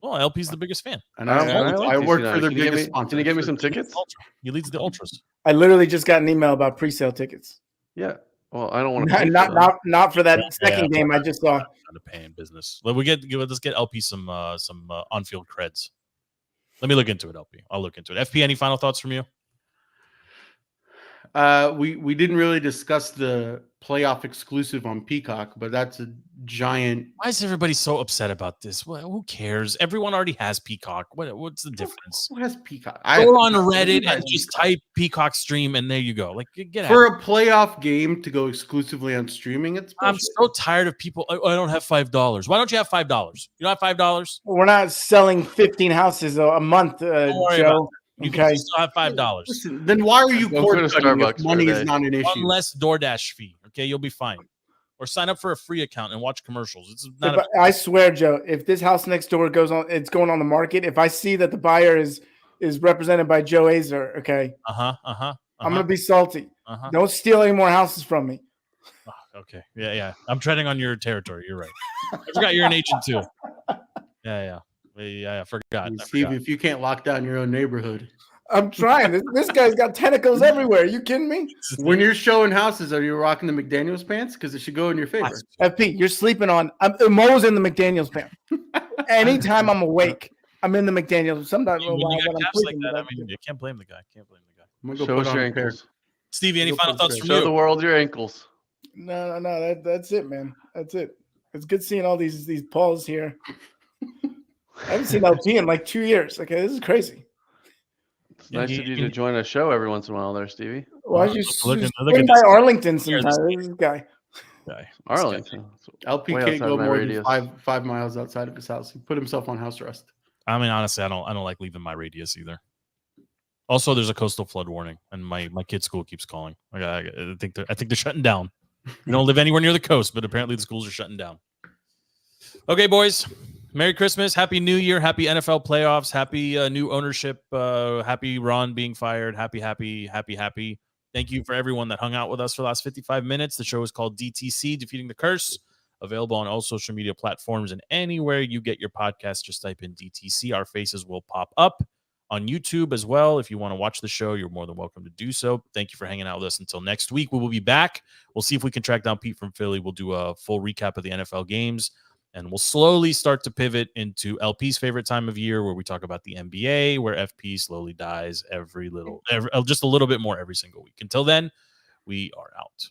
Well, LP's the biggest fan. And I work for their biggest sponsor. Can you give me some tickets? He leads the Ultras. I literally just got an email about pre-sale tickets. Yeah. Well, I don't want to. Not for that second game I just saw. Not a paying business. Let's get LP some on-field creds. Let me look into it, LP. I'll look into it. FP, any final thoughts from you? We didn't really discuss the playoff exclusive on Peacock, but that's a giant. Why is everybody so upset about this? Who cares? Everyone already has Peacock. What's the difference? Who has Peacock? Go on Reddit and just type Peacock stream, and there you go. Like, get for a playoff game to go exclusively on streaming. I'm so tired of people. I don't have $5. Why don't you have $5? You don't have $5? We're not selling 15 houses a month, Joe. You can still have $5. Listen, then why are you cord cutting if money is not an issue? One less DoorDash fee. Okay, you'll be fine. Or sign up for a free account and watch commercials. It's not. I swear, Joe, if this house next door it's going on the market. If I see that the buyer is represented by Joe Azer, okay, I'm gonna be salty. Don't steal any more houses from me. Oh, okay, yeah. I'm treading on your territory. You're right. I forgot you're an agent too. Yeah. I forgot. Steve, if you can't lock down your own neighborhood. I'm trying. This guy's got tentacles everywhere. Are you kidding me? When you're showing houses, are you rocking the McDaniels pants? Because it should go in your favor. FP, you're sleeping on. Mo's in the McDaniels pants. Anytime I'm awake, I'm in the McDaniels. Sometimes when you got caps like that, you can't blame the guy. Show us your ankles. Stevie, any final thoughts from you? Show the world your ankles. No. That's it, man. That's it. It's good seeing all these Pauls here. I haven't seen LP in like 2 years. Okay, this is crazy. It's nice of you to join a show every once in a while there, Stevie. Why don't you swing by Arlington sometime? This guy. guy. Arlington. LP Way can't outside go my more radius. than 5 miles outside of his house. He put himself on house arrest. I mean, honestly, I don't like leaving my radius either. Also, there's a coastal flood warning, and my kid's school keeps calling. I think they're shutting down. We don't live anywhere near the coast, but apparently the schools are shutting down. Okay, boys. Merry Christmas. Happy New Year. Happy NFL playoffs. Happy new ownership. Happy Ron being fired. Happy. Thank you for everyone that hung out with us for the last 55 minutes. The show is called DTC, Defeating the Curse. Available on all social media platforms and anywhere you get your podcast. Just type in DTC. Our faces will pop up on YouTube as well. If you want to watch the show, you're more than welcome to do so. Thank you for hanging out with us. Until next week, we will be back. We'll see if we can track down Pete from Philly. We'll do a full recap of the NFL games, and we'll slowly start to pivot into LP's favorite time of year, where we talk about the NBA, where FP slowly dies just a little bit more every single week. Until then, we are out.